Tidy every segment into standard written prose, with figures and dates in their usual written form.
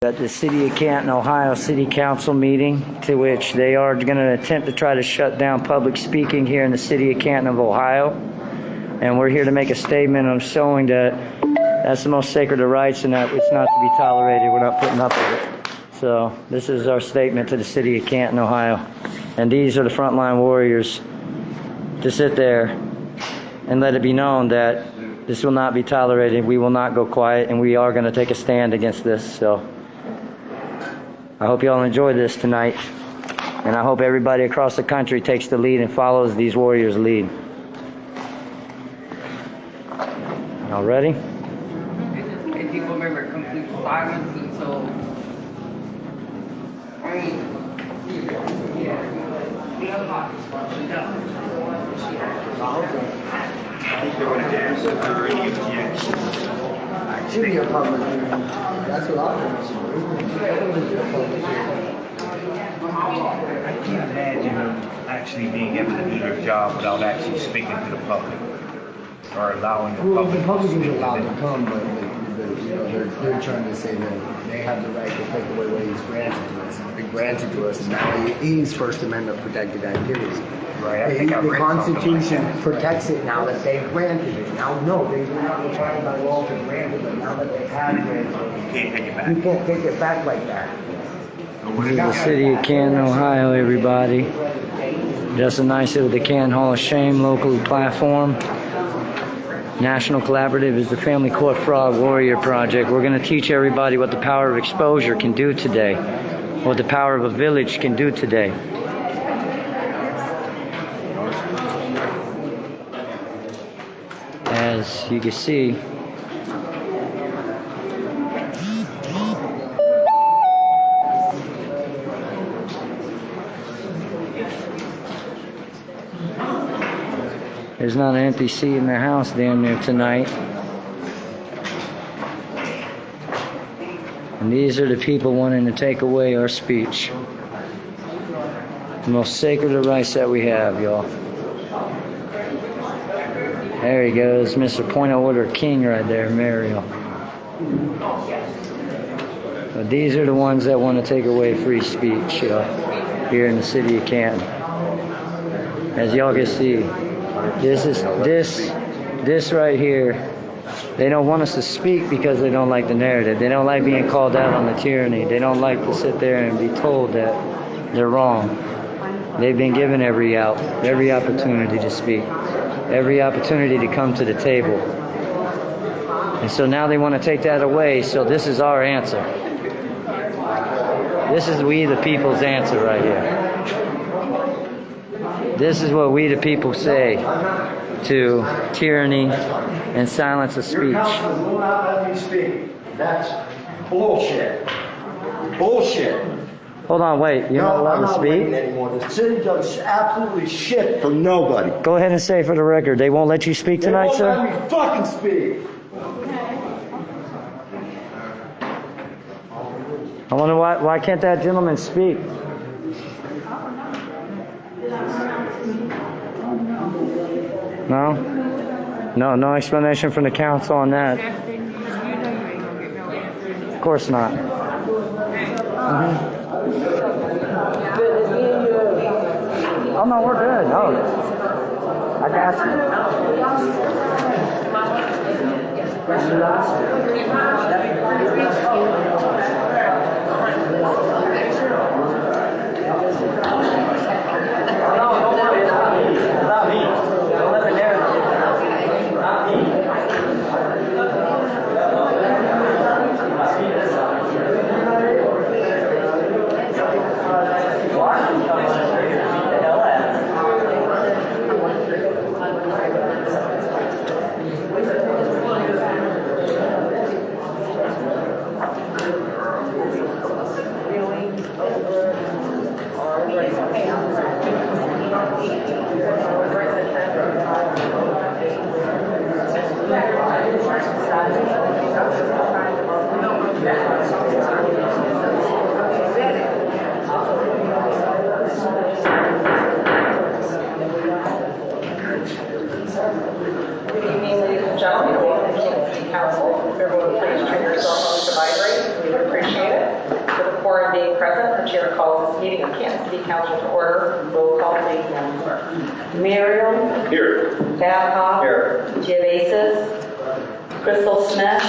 At the City of Canton, Ohio City Council meeting, to which they are going to attempt to try to shut down public speaking here in the City of Canton of Ohio. And we're here to make a statement of showing that that's the most sacred of rights and that it's not to be tolerated. We're not putting up with it. So this is our statement to the City of Canton, Ohio. And these are the frontline warriors to sit there and let it be known that this will not be tolerated. We will not go quiet, and we are going to take a stand against this. So I hope you all enjoy this tonight, and I hope everybody across the country takes the lead and follows these warriors' lead. All ready? And people remember complete silence until I think they're going to ask if there are any objections. Should be a public hearing. That's what I'm saying. I can't imagine them actually being able to do their job without actually speaking to the public or allowing the Well, public. the public is allowed to come, but you know, they're trying to say that they have the right to take away what he's granted to us. It's been granted to us, and now it is First Amendment protected activity. Right, I think I The read Constitution protects it now that they've granted it. Now, no, they were not trying by law to grant it, but now that they have granted it, You can't take it back. you can't take it back like that. This is the City of Canton, Ohio, everybody. Justin Nice with the Canton Hall of Shame local platform. National Collaborative is the Family Court Fraud Warrior Project. We're going to teach everybody what the power of exposure can do today, what the power of a village can do today. As you can see, there's not an empty seat in the house damn near tonight. And these are the people wanting to take away our speech. The most sacred of rights that we have, y'all. There he goes, Mr. Point of Order King right there, Mariel. But these are the ones that want to take away free speech here in the City of Canton. As y'all can see, this right here, they don't want us to speak because they don't like the narrative. They don't like being called out on the tyranny. They don't like to sit there and be told that they're wrong. They've been given every opportunity to speak, every opportunity to come to the table. And so now they want to take that away, so this is our answer. This is we the people's answer right here. This is what we the people say to tyranny and silence of speech. Will not let me speak. That's bullshit. Bullshit. Hold on, wait. You're not allowed to speak? Anymore. The city does absolutely shit for nobody. Go ahead and say for the record, they won't let you speak tonight, They sir? won't let me fucking speak. I wonder why can't that gentleman speak? No? No explanation from the council on that. Of course not. Oh no, we're good. No, I got Good evening, ladies and gentlemen. Welcome to the Canton City Council. If everyone would please turn yourself on to vibrate, we would appreciate it. quorum being present, the chair calls this meeting of Canton City Council to order. Roll call, please, Madam Clerk. Muriel. Here. Babcock. Here. Givasis. Crystal Smith.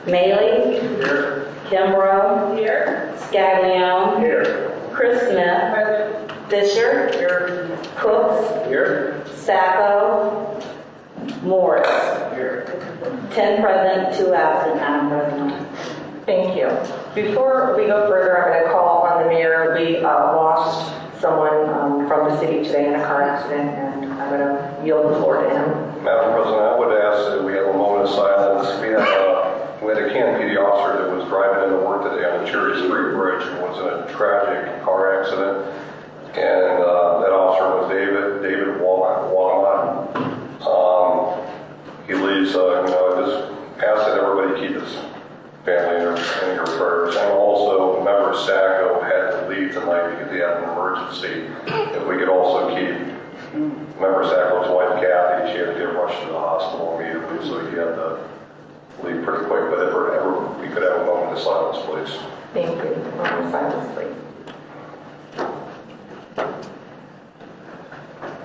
Maley. Here. Kimbrough. Here. Scaglione. Here. Chris Smith. Fisher. Here. Cooks. Here. Sacco. Morris. Here. 10 present, 2 absent, Madam President. Thank you. Before we go further, I'm going to call on the mayor. We lost someone from the city today in a car accident, and I'm going to yield the floor to him. Madam President, I would ask that we have a moment of silence. We had a Canton PD officer that was driving into work today on the Cherry Street Bridge and was in a tragic car accident. And that officer was David Walmart. He leaves, just ask that everybody keep his family in your prayers. And also, member Sacco had to leave tonight because he had an emergency. If we could also keep member Sacco's wife, Kathy, she had to get rushed to the hospital immediately, so he had to leave pretty quick. But if we could have a moment of silence, please. Thank you. Moment of silence, please.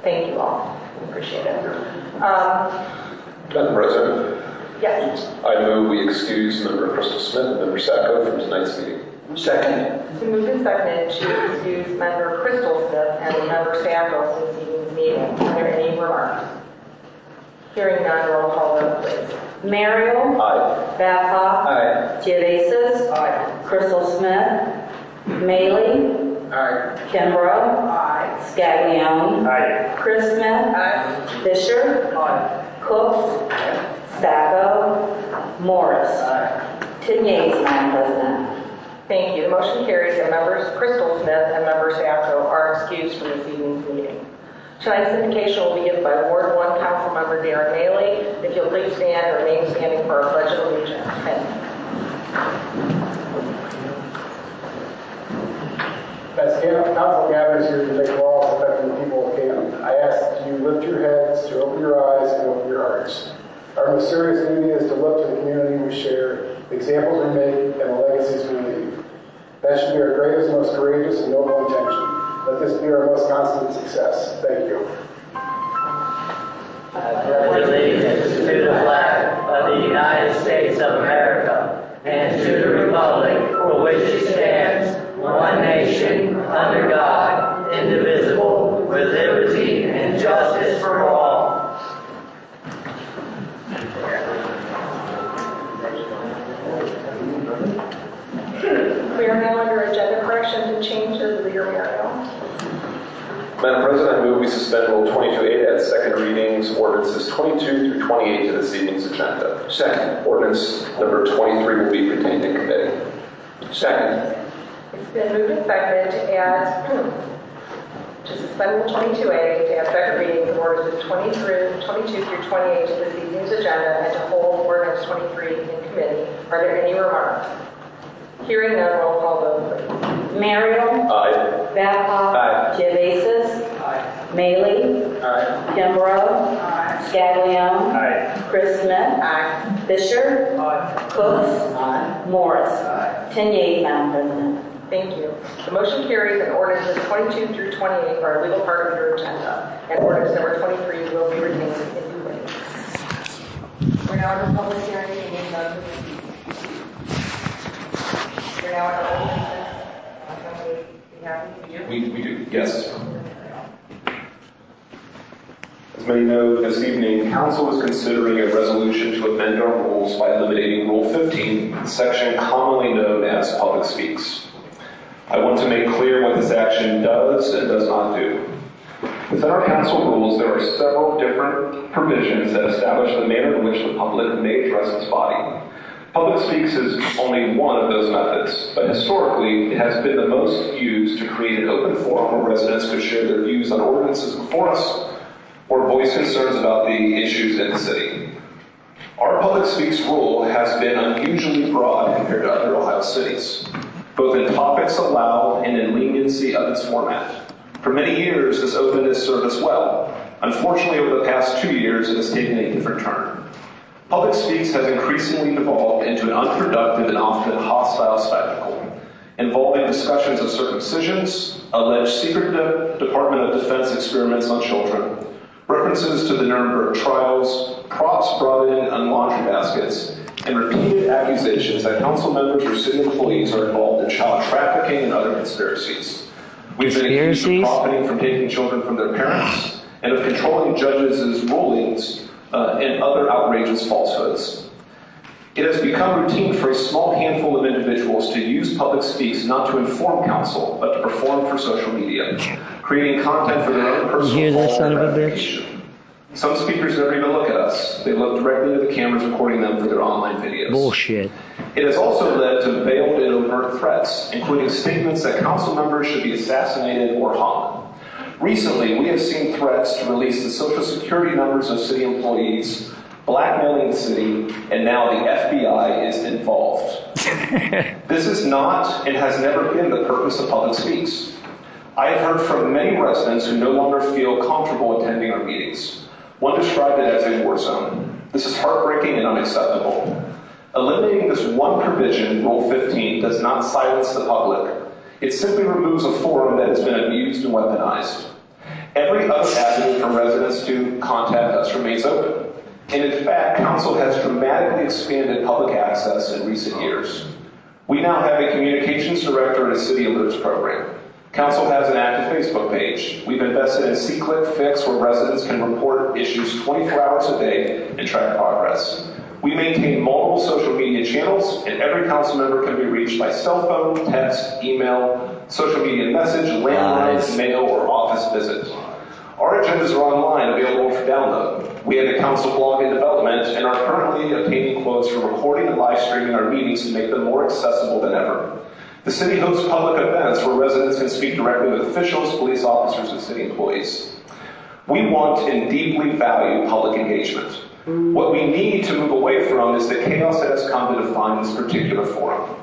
Thank you all. Appreciate it. Madam President, Yes. I move we excuse member Crystal Smith and member Sacco from tonight's meeting. Second. It's been moved and seconded to excuse member Crystal Smith and member Sacco from this evening's meeting. Are there any remarks? Hearing none, roll call vote, please. Mariel. Aye. Babcock. Aye. Givasis. Aye. Crystal Smith. Maley. Aye. Kimbrough. Aye. Scaglione. Aye. Chris Smith. Aye. Fisher. Aye. Cooks. Sacco. Morris. 10 yeas, Madam President. Thank you. The motion carries and members Crystal Smith and member Sacco are excused from this evening's meeting. Tonight's invocation will be given by Ward 1 Council Member Darren Maley. If you'll please stand and remain standing for our Pledge of Allegiance. Thank you. As council gathers here to make laws affecting the people of Canton, I ask that you lift your heads, to open your eyes, and open your hearts. Our most serious duty is to look to the community we share, the examples we make, and the legacies we leave. That should be our greatest, most courageous, and noble intention. Let this be our most constant success. Thank you. I pledge allegiance to the flag of the United States of America and to the republic for which it stands, one nation, under God, indivisible, with liberty and justice for all. We are now under agenda corrections and changes. Leader Mariel. Madam President, I move we suspend Rule 22.8 at second readings, ordinances 22 through 28 to this evening's agenda. Second. Ordinance number 23 will be retained in committee. Second. It's been moved and seconded to add, to suspend Rule 22A to add second readings of ordinances 22 through 28 to this evening's agenda and to hold ordinance 23 in committee. Are there any remarks? Hearing none, roll call vote, please. Mariel. Aye. Babcock. Aye. Givasis. Aye. Maley. Aye. Kimbrough. Aye. Scaglione. Aye. Chris Smith. Fisher. Aye. Cooks. Morris. 10 yeas, Madam President. Thank you. The motion carries and ordinances 22 through 28 are a legal part of your agenda, and ordinance number 23 will be retained in committee. We're now in public hearing and we have We're now in open business. Somebody be happy? We do, yes. As many know, this evening, Council is considering a resolution to amend our rules by eliminating Rule 15, the section commonly known as public speaks. I want to make clear what this action does and does not do. Within our council rules, there are several different provisions that establish the manner in which the public may address this body. Public speaks is only one of those methods, but historically, it has been the most used to create an open forum where residents could share their views on ordinances before us or voice concerns about the issues in the city. Our public speaks rule has been unusually broad compared to other Ohio cities, both in topics allowed and in leniency of its format. For many years, this openness served us well. Unfortunately, over the past 2 years, it has taken a different turn. Public speaks has increasingly devolved into an unproductive and often hostile spectacle. involving discussions of circumcisions, alleged secret Department of Defense experiments on children, references to the Nuremberg trials, props brought in on laundry baskets, and repeated accusations that council members or city employees are involved in child trafficking and other conspiracies. We've been accused of profiting from taking children from their parents and of controlling judges' rulings and other outrageous falsehoods. It has become routine for a small handful of individuals to use public speaks not to inform council, but to perform for social media, creating content for their own personal. You hear that son of a bitch? Some speakers never even look at us. They look directly into the cameras recording them for their online videos. Bullshit. It has also led to veiled and overt threats, including statements that council members should be assassinated or hung. Recently, we have seen threats to release the social security numbers of city employees, blackmailing the city, and now the FBI is involved. This is not and has never been the purpose of public speaks. I have heard from many residents who no longer feel comfortable attending our meetings. One described it as a war zone. This is heartbreaking and unacceptable. Eliminating this one provision, Rule 15, does not silence the public. It simply removes a forum that has been abused and weaponized. Every other avenue for residents to contact us remains open. And in fact, council has dramatically expanded public access in recent years. We now have a communications director and a city alerts program. Council has an active Facebook page. We've invested in See-Click Fix, where residents can report issues 24 hours a day and track progress. We maintain multiple social media channels, and every council member can be reached by cell phone, text, email, social media message, landline, mail, or office visit. Our agendas are online, available for download. We have a council blog in development and are currently obtaining quotes for recording and live streaming our meetings to make them more accessible than ever. The city hosts public events where residents can speak directly with officials, police officers, and city employees. We want and deeply value public engagement. What we need to move away from is the chaos that has come to define this particular forum.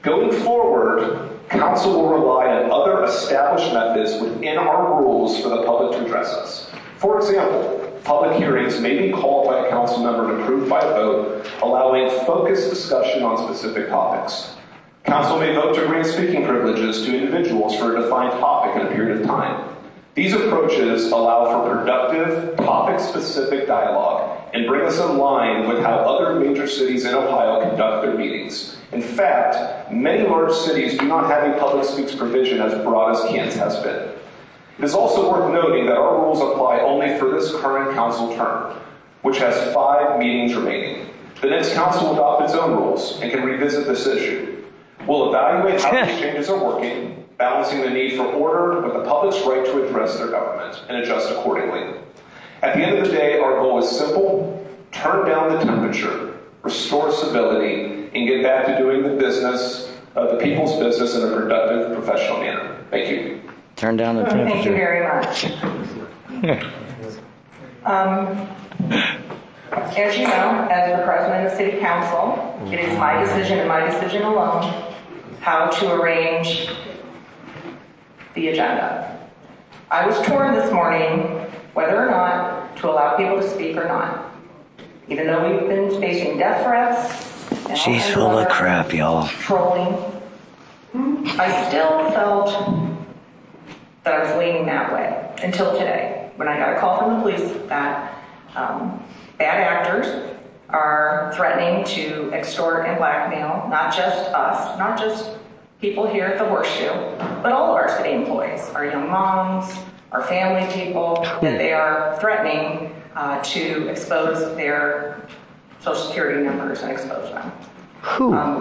Going forward, council will rely on other established methods within our rules for the public to address us. For example, public hearings may be called by a council member and approved by a vote, allowing focused discussion on specific topics. Council may vote to grant speaking privileges to individuals for a defined topic in a period of time. These approaches allow for productive, topic-specific dialogue and bring us in line with how other major cities in Ohio conduct their meetings. In fact, many large cities do not have a public speaks provision as broad as Canton has been. It is also worth noting that our rules apply only for this current council term, which has 5 meetings remaining. The next council will adopt its own rules and can revisit this issue. We'll evaluate how these changes are working, balancing the need for order with the public's right to address their government, and adjust accordingly. At the end of the day, our goal is simple: turn down the temperature, restore civility, and get back to doing the business, the people's business in a productive, professional manner. Thank you. Turn down the temperature. Thank you very much. As you know, as the president of City Council, it is my decision and my decision alone how to arrange the agenda. I was torn this morning whether or not to allow people to speak or not. Even though we've been facing death threats and she's full of crap, y'all. Trolling, I still felt that I was leaning that way until today, when I got a call from the police that bad actors are threatening to extort and blackmail not just us, not just people here at the Horseshoe, but all of our city employees, our young moms, our family people, that they are threatening to expose their Social Security numbers and expose them.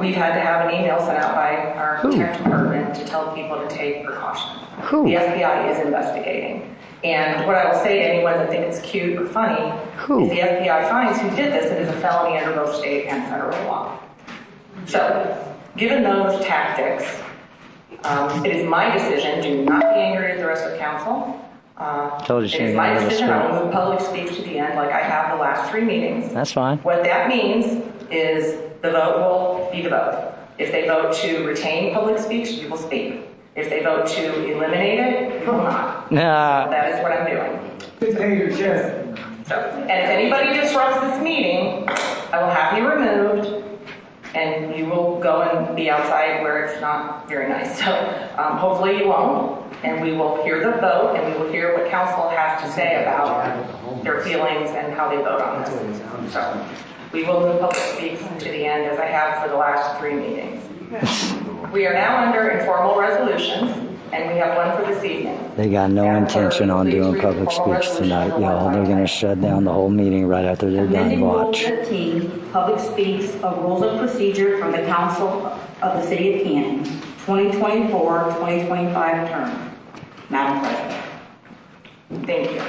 We've had to have an email sent out by our tech department to tell people to take precaution. The FBI is investigating. And what I will say to anyone that thinks it's cute or funny is the FBI finds who did this. It is a felony under both state and federal law. So, given those tactics, it is my decision. Do not be angry at the rest of council. It is my decision. I will move public speech to the end like I have the last 3 meetings. That's fine. What that means is the vote will be the vote. If they vote to retain public speech, you will speak. If they vote to eliminate it, you will not. Nah. So that is what I'm doing. So, and if anybody disrupts this meeting, I will have you removed and you will go and be outside where it's not very nice. So hopefully you won't, and we will hear the vote, and we will hear what council has to say about their feelings and how they vote on this. So we will move public speaks to the end, as I have for the last 3 meetings. We are now under informal resolutions, and we have one for this evening. They got no intention on doing public speaks tonight, y'all. They're gonna shut down the whole meeting right after they're done. Amending Rule Watch. 15, public speaks of rules of procedure for the Council of the City of Canton, 2024-2025 term. Madam President. Thank you.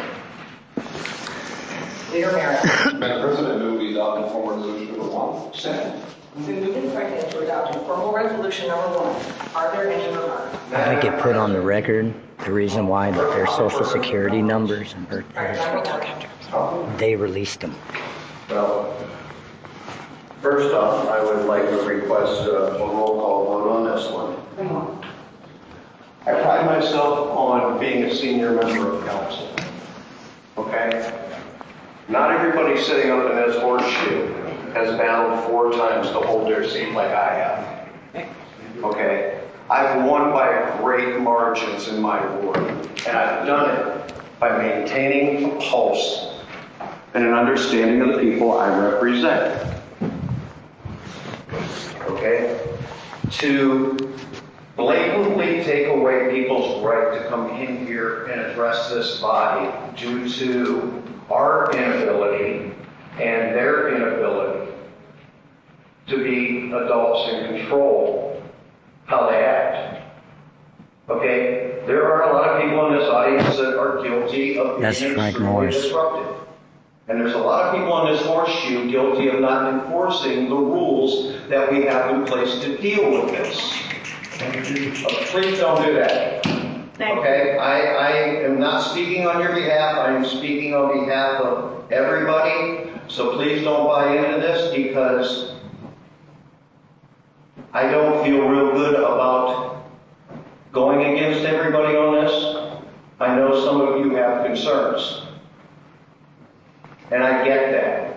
Leader Merritt. Madam President, move we adopt informal resolution number 1. Second. We move in second to adopt informal resolution number 1. Are there any remarks? I think it put on the record the reason why that their social security numbers and birthdays, they released them. Well, first off, I would like to request a roll call vote on this one. I pride myself on being a senior member of council. Okay? Not everybody sitting up in this horseshoe has battled 4 times to hold their seat like I have. Okay? I've won by great margins in my ward, and I've done it by maintaining a pulse and an understanding of the people I represent. Okay? To blatantly take away people's right to come in here and address this body due to our inability and their inability to be adults and control how they act. Okay? There are a lot of people in this audience that are guilty of being extremely disruptive. And there's a lot of people in this horseshoe guilty of not enforcing the rules that we have in place to deal with this. Please don't do that. Okay? I am not speaking on your behalf. I am speaking on behalf of everybody. So please don't buy into this, because I don't feel real good about going against everybody on this. I know some of you have concerns, and I get that.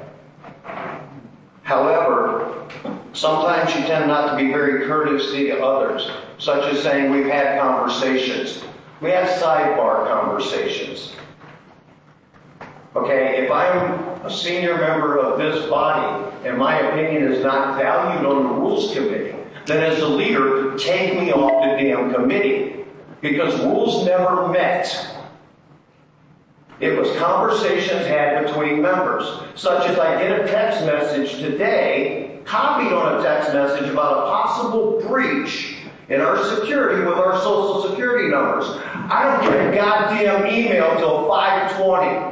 However, sometimes you tend not to be very courteous to others, such as saying we've had conversations. We have sidebar conversations. Okay, if I'm a senior member of this body and my opinion is not valued on the rules committee, then as a leader, take me off the damn committee, because rules never met. It was conversations had between members, such as I get a text message today, copied on a text message about a possible breach in our security with our social security numbers. I don't get a goddamn email till 5:20.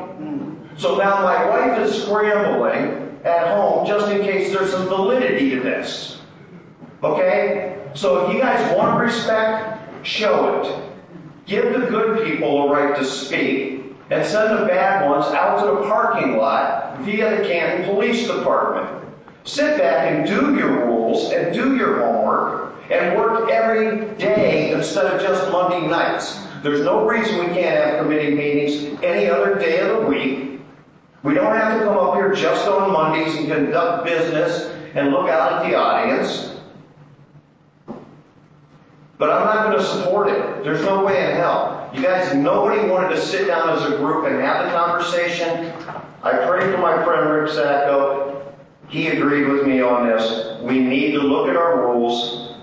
So now my wife is scrambling at home just in case there's some validity to this. Okay? So if you guys want respect, show it. Give the good people a right to speak, and send the bad ones out to the parking lot via the Canton Police Department. Sit back and do your rules and do your homework and work every day instead of just Monday nights. There's no reason we can't have committee meetings any other day of the week. We don't have to come up here just on Mondays and conduct business and look out at the audience. But I'm not going to support it. There's no way in hell. You guys, nobody wanted to sit down as a group and have the conversation. I prayed for my friend Rick Sacco. He agreed with me on this. We need to look at our rules.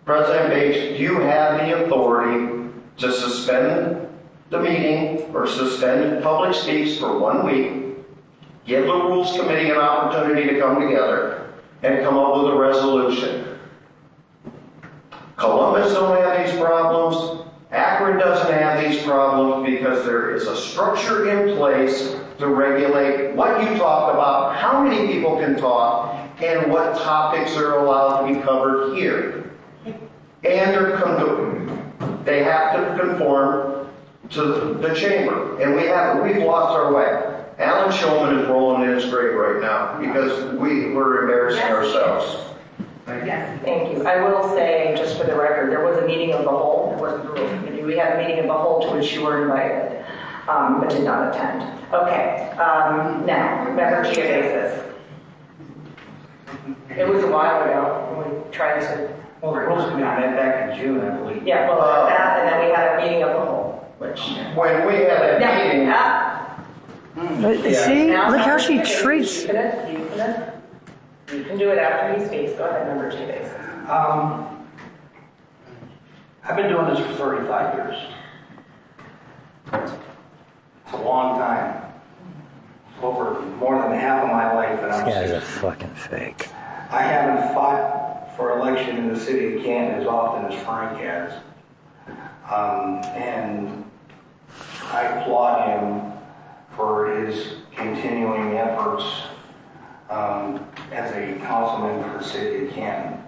President Bates, do you have the authority to suspend the meeting or suspend public speaks for 1 week, give the Rules Committee an opportunity to come together and come up with a resolution? Columbus don't have these problems. Akron doesn't have these problems because there is a structure in place to regulate what you talk about, how many people can talk, and what topics are allowed to be covered here. And they have to conform to the chamber. And we've lost our way. Alan Shulman is rolling in his grave right now because we're embarrassing ourselves. Yes, thank you. I will say, just for the record, there was a meeting of the whole. It wasn't the rules committee. We had a meeting of the whole to which you were invited, but did not attend. Okay. Now, member Giovanis. It was a while ago when we tried to. Well, the rules committee met back in June, I believe. Yeah, well, that, and then we had a meeting of the whole, which. When we had a meeting, See, look how she treats. You can do it after he speaks. Go ahead, number 2 days. I've been doing this for 35 years. It's a long time. Over more than half of my life that I'm This guy's a fucking fake. I haven't fought for election in the city of Canton as often as Frank has. And I applaud him for his continuing efforts as a councilman for the city of Canton.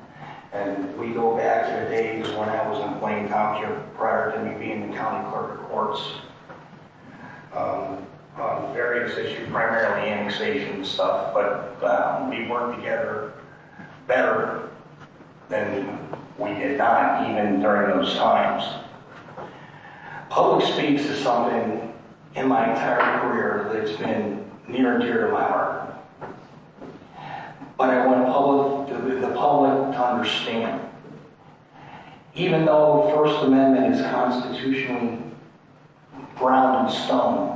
And we go back to the days when I was in Plain Township prior to me being the county clerk of courts. On various issues, primarily annexation stuff, but we worked together better than we did not even during those times. Public speaks is something in my entire career that's been near and dear to my heart. But I want the public to understand, even though First Amendment is constitutionally ground in stone,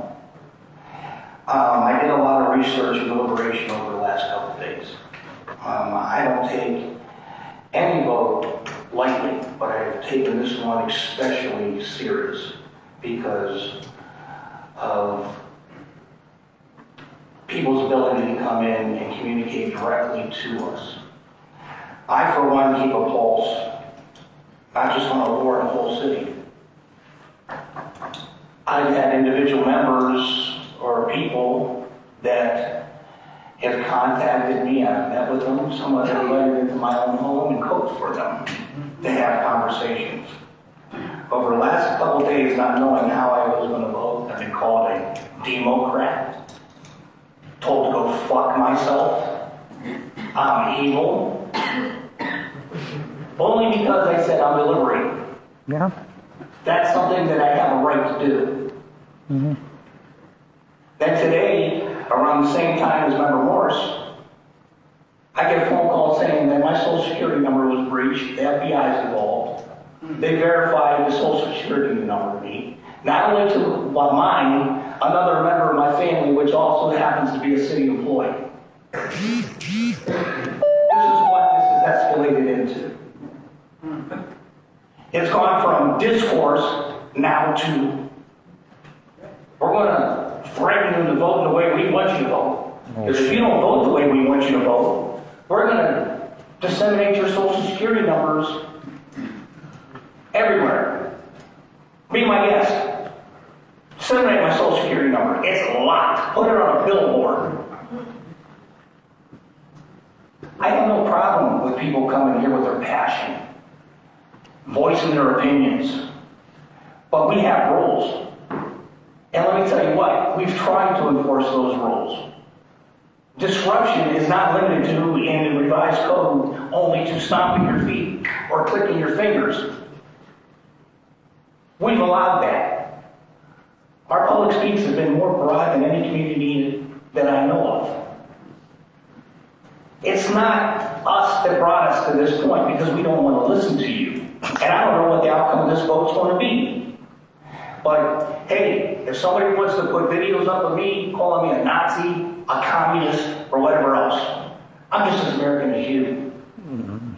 I did a lot of research and deliberation over the last couple of days. I don't take any vote lightly, but I've taken this one especially serious because of people's ability to come in and communicate directly to us. I, for one, keep a pulse, not just on a ward, a whole city. I've had individual members or people that have contacted me. I've met with them. Some of them invited into my own home and cooked for them to have conversations. Over the last couple of days, not knowing how I was going to vote, I've been called a Democrat, told to go fuck myself. I'm evil. Only because I said I'm deliberating. Yeah. That's something that I have a right to do. Mm-hmm. Then today, around the same time as Member Morris, I get a phone call saying that my social security number was breached, the FBI is involved. They verified the social security number to me. Not only to mine, another member of my family, which also happens to be a city employee. This is what this has escalated into. It's gone from discourse now to we're going to threaten you to vote the way we want you to vote. Because if you don't vote the way we want you to vote, we're going to disseminate your social security numbers everywhere. Be my guest. Disseminate my social security number. It's locked. Put it on a billboard. I have no problem with people coming here with their passion, voicing their opinions. But we have rules. And let me tell you what, we've tried to enforce those rules. Disruption is not limited to, in the revised code, only to stomping your feet or clicking your fingers. We've allowed that. Our public speaks have been more broad than any community that I know of. It's not us that brought us to this point because we don't want to listen to you. And I don't know what the outcome of this vote's going to be. But hey, if somebody wants to put videos up of me calling me a Nazi, a communist, or whatever else, I'm just as American as you. Mm-hmm.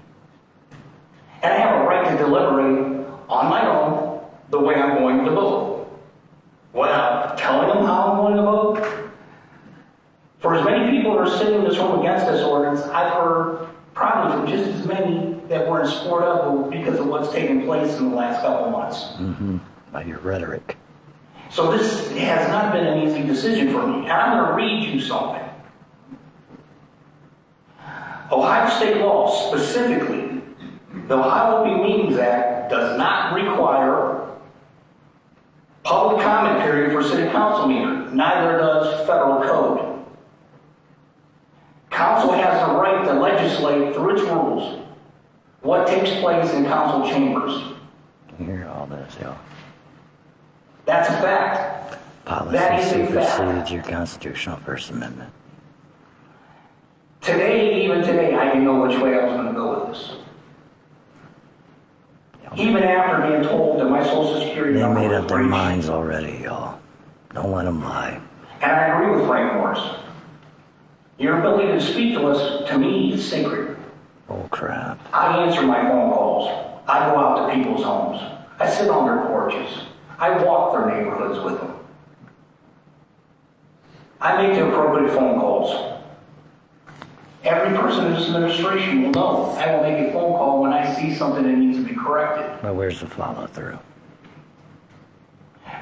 And I have a right to deliberate on my own the way I'm going to vote. Without telling them how I'm going to vote. For as many people that are sitting in this room against this ordinance, I've heard probably from just as many that were in support of it because of what's taken place in the last couple of months. Mm-hmm. By your rhetoric. So this has not been an easy decision for me. And I'm going to read you something. Ohio state law, specifically, the Ohio Open Meetings Act does not require public comment period for city council meetings. Neither does federal code. Council has the right to legislate through its rules what takes place in council chambers. You hear all this, y'all. That's a fact. Policy supersedes your constitutional First Amendment. Even today, I didn't know which way I was going to go with this. Even after being told that my social security They number made was up their breached. minds already, y'all. Don't let them lie. And I agree with Frank Morris. Your ability to speak to us, to me, is sacred. Oh, crap. I answer my phone calls. I go out to people's homes. I sit on their porches. I walk their neighborhoods with them. I make the appropriate phone calls. Every person in this administration will know I will make a phone call when I see something that needs to be corrected. But where's the follow through?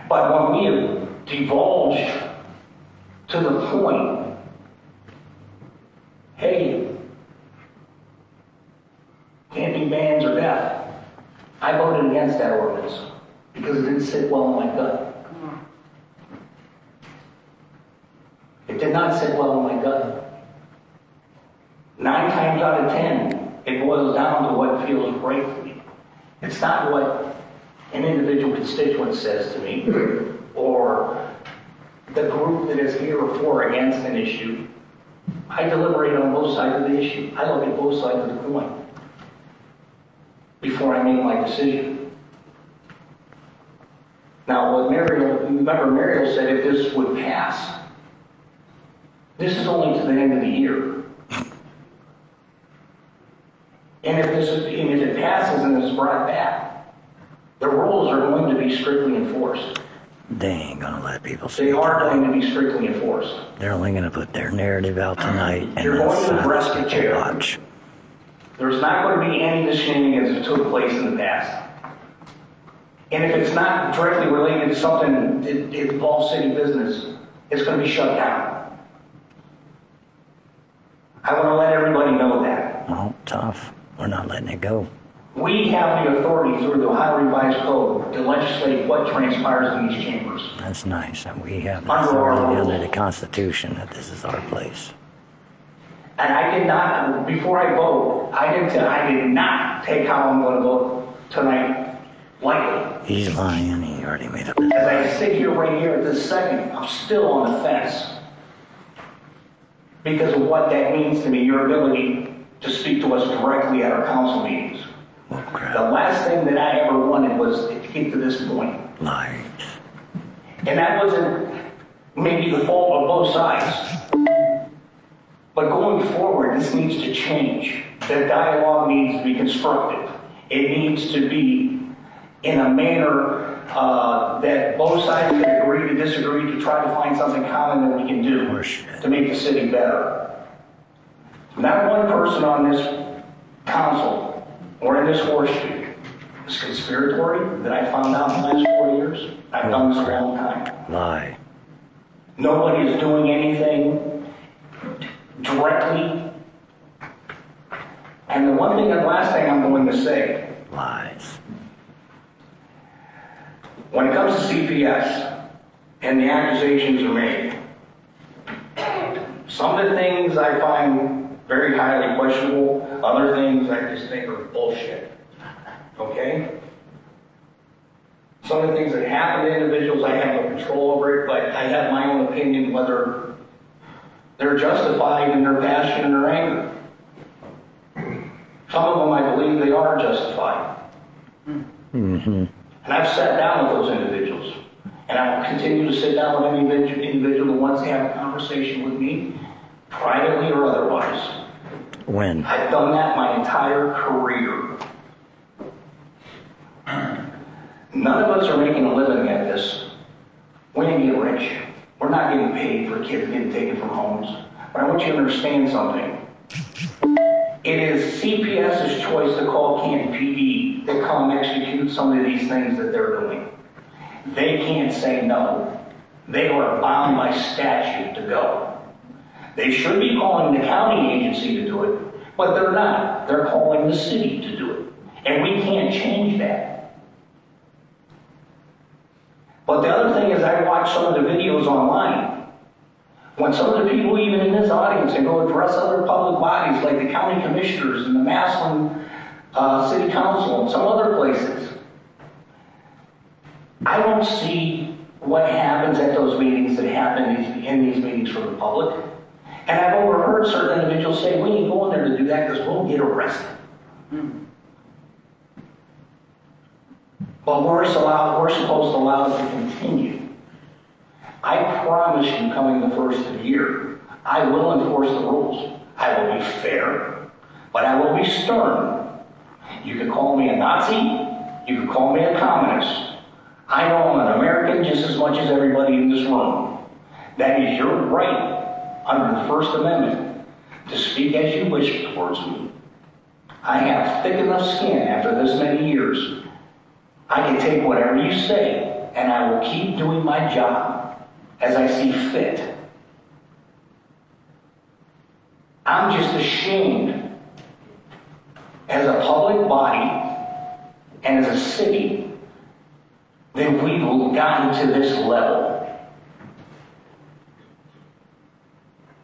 But when we have divulged to the point, hey, camping bans are death. I voted against that ordinance because it didn't sit well in my gut. It did not sit well in my gut. 9 times out of 10, it boils down to what feels right for me. It's not what an individual constituent says to me or the group that is here or for or against an issue. I deliberate on both sides of the issue. I look at both sides of the coin before I make my decision. Now, what Mariel said, if this would pass, this is only to the end of the year. And if it passes and is brought back, the rules are going to be strictly enforced. They ain't gonna let people speak. They are going to be strictly enforced. They're only gonna put their narrative out tonight, and You're going to arrest a chair. watch. There's not going to be any of the shenanigans that took place in the past. And if it's not directly related to something that involves city business, it's going to be shut down. I want to let everybody know that. Well, tough. We're not letting it go. We have the authority through the Ohio Revised Code to legislate what transpires in these chambers. That's nice. And we have the Under our authority rules. under the Constitution that this is our place. And I did not, before I vote, I did not take how I'm going to vote tonight lightly. He's lying. He already made up his As I mind. sit here right here at this second, I'm still on the fence because of what that means to me, your ability to speak to us directly at our council meetings. Oh, crap. The last thing that I ever wanted was to get to this point. Lies. And that wasn't maybe the fault of both sides. But going forward, this needs to change. The dialogue needs to be constructive. It needs to be in a manner that both sides can agree to disagree to try to find something common that we can do to make the city better. Not one person on this council or in this horseshoe is conspiratorial that I found out in the last 4 years. I've done this a long time. Lie. Nobody is doing anything directly. And the last thing I'm going to say. Lies. When it comes to CPS and the accusations are made, some of the things I find very highly questionable, other things I just think are bullshit. Okay? Some of the things that happen to individuals, I have no control over it, but I have my own opinion whether they're justified in their passion and their anger. Some of them, I believe they are justified. Mm-hmm. And I've sat down with those individuals. And I will continue to sit down with any individual that wants to have a conversation with me, privately or otherwise. When? I've done that my entire career. None of us are making a living at this. We didn't get rich. We're not getting paid for kids getting taken from homes. But I want you to understand something. It is CPS's choice to call Canton PD to come execute some of these things that they're doing. They can't say no. They are bound by statute to go. They should be calling the county agency to do it, but they're not. They're calling the city to do it. And we can't change that. But the other thing is I watch some of the videos online. When some of the people even in this audience can go address other public bodies like the county commissioners and the Massillon City Council and some other places, I don't see what happens at those meetings that happen in these meetings for the public. And I've overheard certain individuals say, we ain't going there to do that because we'll get arrested. But we're supposed to allow it to continue. I promise you, coming the first of the year, I will enforce the rules. I will be fair, but I will be stern. You can call me a Nazi, you can call me a communist. I know I'm an American just as much as everybody in this room. That is your right under the First Amendment to speak as you wish towards me. I have thick enough skin after this many years. I can take whatever you say, and I will keep doing my job as I see fit. I'm just ashamed as a public body and as a city that we've gotten to this level.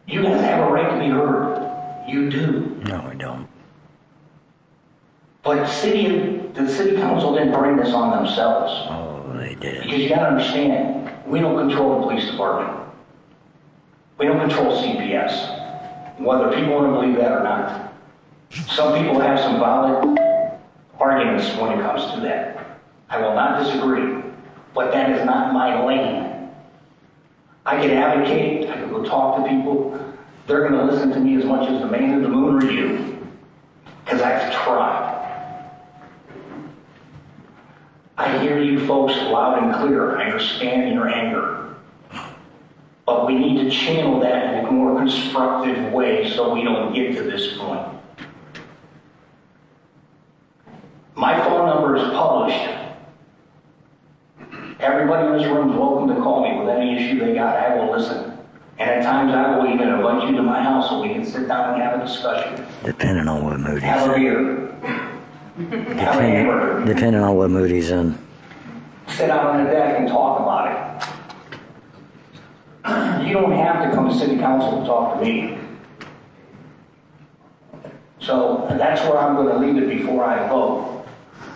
You guys have a right to be heard. You do. No, we don't. But the city council didn't bring this on themselves. Oh, they did. Because you gotta understand, we don't control the police department. We don't control CPS. Whether people want to believe that or not. Some people have some valid arguments when it comes to that. I will not disagree. But that is not my lane. I can advocate, I can go talk to people. They're going to listen to me as much as the man in the moon or you. Because I've tried. I hear you folks loud and clear. I understand your anger. But we need to channel that in a more constructive way so we don't get to this point. My phone number is published. Everybody in this room is welcome to call me with any issue they got. I will listen. And at times I will even invite you to my house so we can sit down and have a discussion. Depending on what mood he's Have a in. beer. Have a hamburger. Depending on what mood he's in. Sit out on the deck and talk about it. You don't have to come to city council to talk to me. So that's where I'm going to leave it before I vote.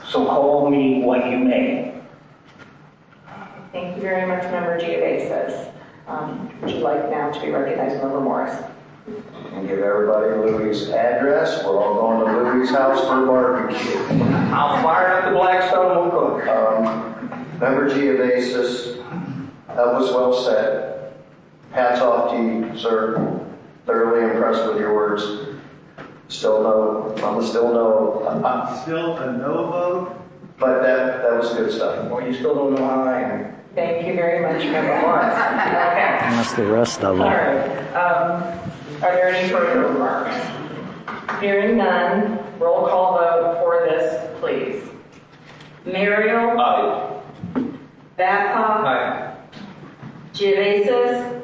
So call me what you may. Thank you very much, Member Giovanis. Would you like now to be recognized, Member Morris? And give everybody Louie's address. We're all going to Louie's house for barbecue. I'll fire up the Blackstone, we'll cook. Member Giovanis, that was well said. Hats off to you, sir. Thoroughly impressed with your words. Still no. I'm still no. Still a no vote? But that was good stuff. Well, you still don't know how I am. Thank you very much, Member Morris. Okay. That's the rest of All them. right. Are there any further remarks? Hearing none, roll call vote for this, please. Muriel? Aye. Babcock? Aye. Giovanis?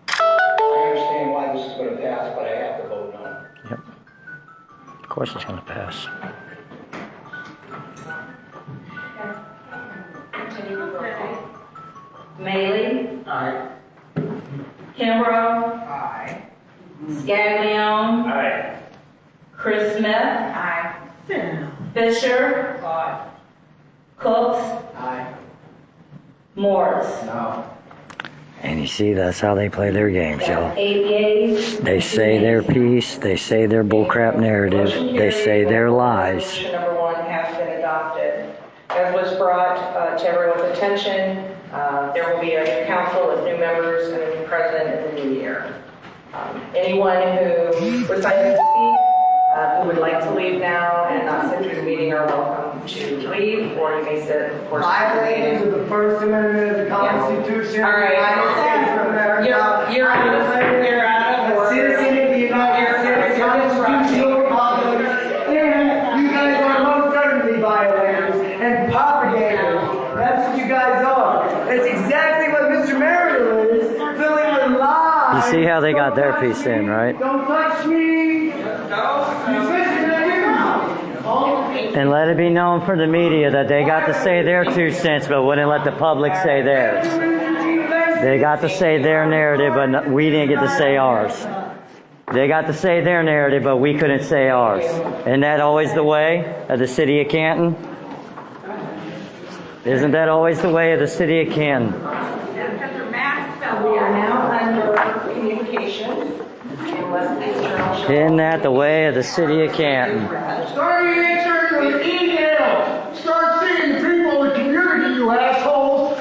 I understand why this is going to pass, but I have to vote no. Yep. Of course it's going to pass. Maley? Aye. Kimbrough? Aye. Scaglione? Aye. Chris Smith? Aye. Fisher? Aye. Cooks? Aye. Morris? No. And you see, that's how they play their games, y'all. 8 yeas. They say their piece, they say their bullcrap narrative, they say their lies. Resolution number 1 has been adopted. As was brought to everyone's attention, there will be a new council with new members and a new president in the new year. Anyone who would like to speak, who would like to leave now and not sit through the meeting are welcome to leave, or you may sit, of course. Violations of the First Amendment of the Constitution. All right. You're out of order. A citizen of the United States constitutional republic. And you guys are most certainly violators and propagators. That's what you guys are. That's exactly what Mr. Merrill is, filling with lies. You see how they got their piece in, right? Don't touch me. And let it be known for the media that they got to say their 2 cents, but wouldn't let the public say theirs. They got to say their narrative, but we didn't get to say ours. They got to say their narrative, but we couldn't say ours. Isn't that always the way of the city of Canton? Isn't that always the way of the city of Canton? Because their masks fell off. Isn't that the way of the city of Canton? Start answering your email. Start seeing the people in the community, you assholes.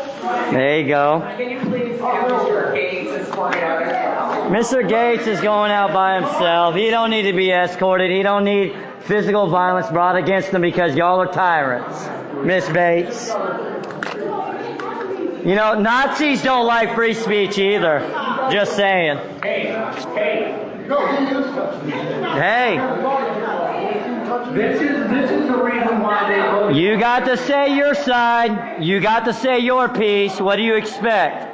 There you go. Can you please have Mr. Gates escort out himself? Mr. Gates is going out by himself. He don't need to be escorted. He don't need physical violence brought against him because y'all are tyrants. Miss Bates. You know, Nazis don't like free speech either. Just saying. Hey. Hey. This is the reason why they voted. You got to say your side. You got to say your piece. What do you expect?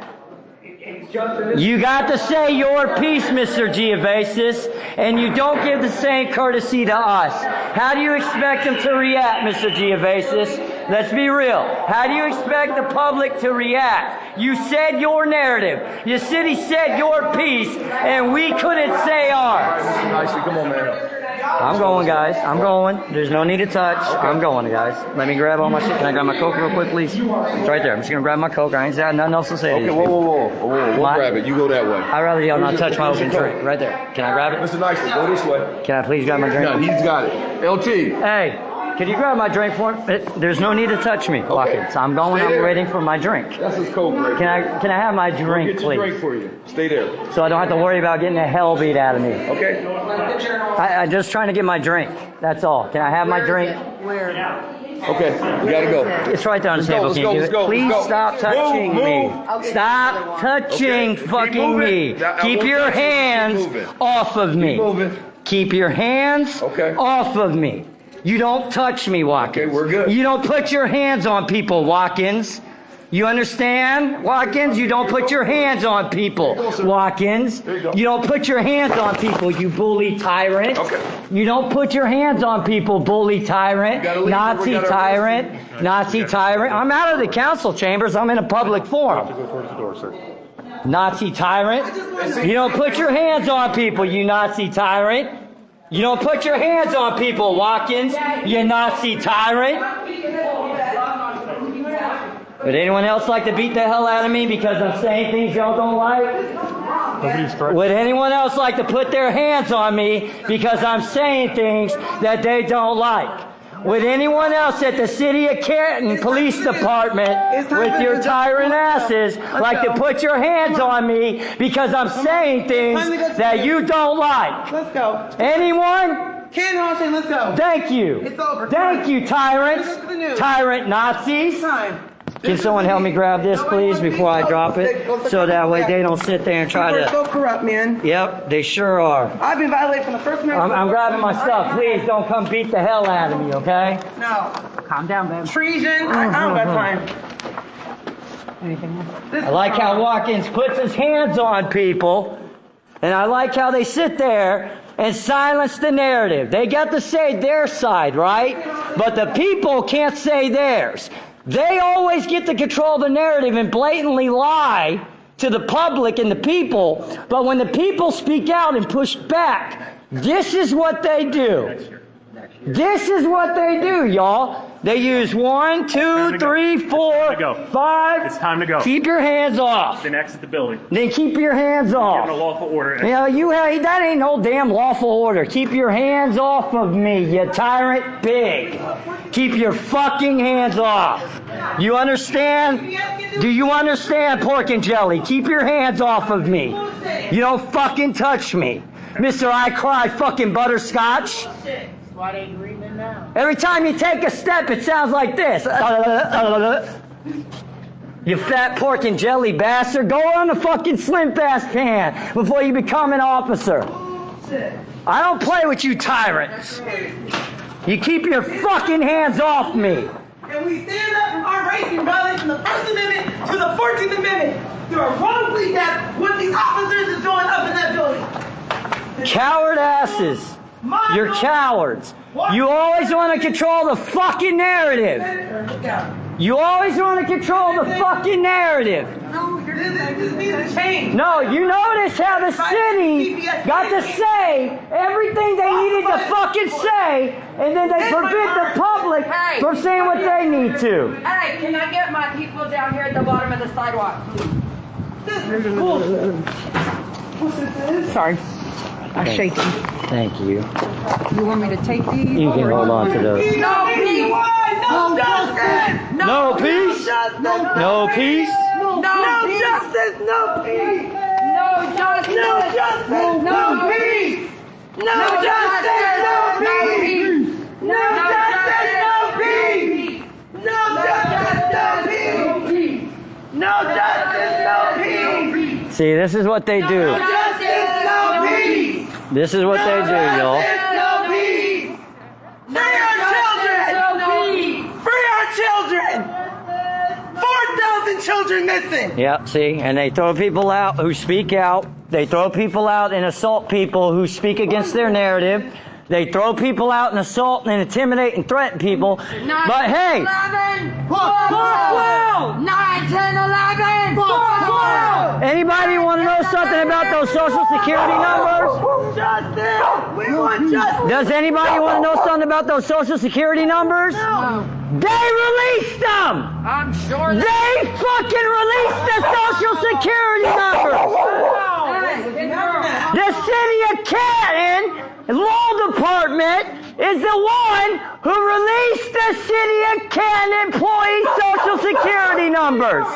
You got to say your piece, Mr. Geovasis, and you don't give the same courtesy to us. How do you expect them to react, Mr. Geovasis? Let's be real. How do you expect the public to react? You said your narrative. Your city said your piece, and we couldn't say ours. Nicely, come on, man. I'm going, guys. I'm going. There's no need to touch. I'm going, guys. Let me grab all my shit. Can I grab my Coke real quick, please? It's right there. I'm just going to grab my Coke. I ain't got nothing else to say. Okay, whoa. We'll grab it. You go that way. I'd rather y'all not touch my open drink. Right there. Can I grab it? Mr. Nicely, go this way. Can I please grab my drink? No, he's got it. LT. Hey, can you grab my drink for me? There's no need to touch me. Okay. So I'm going. I'm waiting for my drink. That's his Coke right there. Can I have my drink, get please? Your drink for you. Stay there. So I don't have to worry about getting the hell beat out of me. Okay. I'm just trying to get my drink. That's all. Can I have my drink? Where? Okay, we gotta go. It's right there on the table. Can you give it? Please stop touching me. Stop touching fucking me. Keep your hands off of me. Keep your hands off of me. You don't touch me, Watkins. Okay, we're good. You don't put your hands on people, Watkins. You understand, Watkins? You don't put your hands on people, Watkins. You don't put your hands on people, you bully tyrant. You don't put your hands on people, bully tyrant, Nazi tyrant, Nazi tyrant. I'm out of the council chambers. I'm in a public forum. Nazi tyrant. You don't put your hands on people, you Nazi tyrant. You don't put your hands on people, Watkins, you Nazi tyrant. Would anyone else like to beat the hell out of me because I'm saying things y'all don't like? Would anyone else like to put their hands on me because I'm saying things that they don't like? Would anyone else at the City of Canton Police Department with your tyrant asses like to put your hands on me because I'm saying things that you don't like? Let's go. Anyone? Ken Hawson, let's go. Thank you. It's over. Thank you, tyrants. Tyrant Nazis. Can someone help me grab this, please, before I drop it? So that way they don't sit there and try to... People are so corrupt, man. Yep, they sure are. I've been violated from the first minute. I'm grabbing my stuff. Please don't come beat the hell out of me, okay? No. Calm down, baby. Treason. I don't got time. I like how Watkins puts his hands on people, and I like how they sit there and silence the narrative. They got to say their side, right? But the people can't say theirs. They always get to control the narrative and blatantly lie to the public and the people. But when the people speak out and push back, this is what they do. This is what they do, y'all. They use 1, 2, 3, 4, 5. It's time to go. Keep your hands off. Then exit the building. Then keep your hands off. Given a lawful order. You know, that ain't no damn lawful order. Keep your hands off of me, you tyrant pig. Keep your fucking hands off. You understand? Do you understand, pork and jelly? Keep your hands off of me. You don't fucking touch me. Mr. I Cry fucking butterscotch. Why they agreement now? Every time you take a step, it sounds like this. You fat pork and jelly bastard. Go on the fucking Slim Fast pan before you become an officer. I don't play with you tyrants. You keep your fucking hands off me. And we stand up in our rights in violation of the First Amendment to the 14th Amendment. You are wrongfully that what these officers are doing up in that building. Coward asses. You're cowards. You always want to control the fucking narrative. You always want to control the fucking narrative. This needs to change. No, you notice how the city got to say everything they needed to fucking say, and then they prevent the public from saying what they need to. Hey, can I get my people down here at the bottom of the sidewalk, please? This is bullshit. Sorry. I shake you. Thank you. You want me to take these? You can hold on to those. No peace! No justice! No peace? No peace? No justice! No peace! No justice! No justice! No peace! No justice! No peace! No justice! No peace! No justice! No peace! No justice! No peace! See, this is what they do. No justice! No peace! This is what they do, y'all. No peace! Free our children! Free our children! 4,000 children missing! Yep, see, and they throw people out who speak out. They throw people out and assault people who speak against their narrative. They throw people out and assault and intimidate and threaten people. But hey, 9/10/11! anybody want to know something about those Social Security numbers? Justice! We want justice! Does anybody want to know something about those Social Security numbers? No. They released them! I'm sure They fucking released the Social Security numbers! The city of Canton Law Department is the one who released the city of Canton employees' Social Security numbers.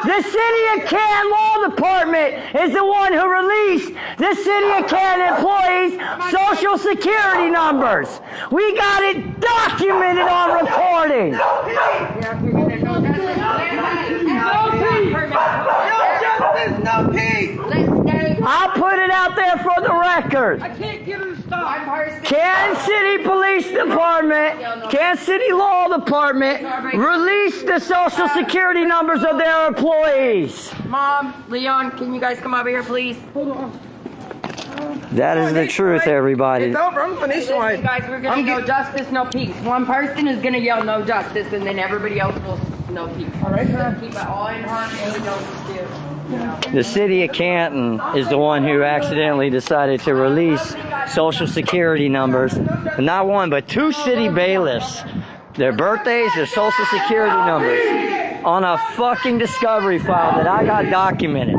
The city of Canton Law Department is the one who released the city of Canton employees' Social Security numbers. We got it documented on recording. No peace! I'll put it out there for the record. I can't get her to stop. Canton City Police Department, Canton City Law Department released the Social Security numbers of their employees. Mom, Leon, can you guys come over here, please? Hold on. That is the truth, everybody. It's over. I'm finished. Listen, guys, we're going to no justice, no peace. One person is going to yell no justice, and then everybody else will no peace. All right, keep it all in harmony. Don't dispute. The city of Canton is the one who accidentally decided to release Social Security numbers. Not one, but two city bailiffs. Their birthdays, their Social Security numbers on a fucking discovery file that I got documented.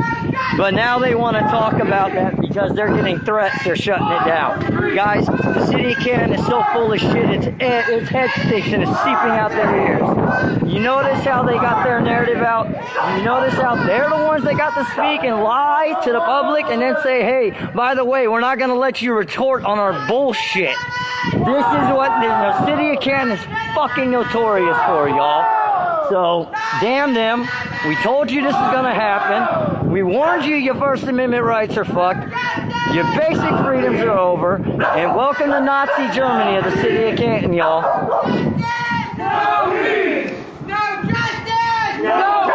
But now they want to talk about that because they're getting threats, they're shutting it down. Guys, the city of Canton is so full of shit, its head sticks and it's seeping out their ears. You notice how they got their narrative out? You notice how they're the ones that got to speak and lie to the public and then say, hey, by the way, we're not going to let you retort on our bullshit. This is what the city of Canton is fucking notorious for, y'all. So, damn them. We told you this is going to happen. We warned you your First Amendment rights are fucked. Your basic freedoms are over. And welcome to Nazi Germany of the city of Canton, y'all. No peace! No justice! No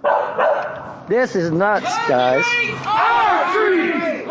peace! This is nuts, guys. Our trees!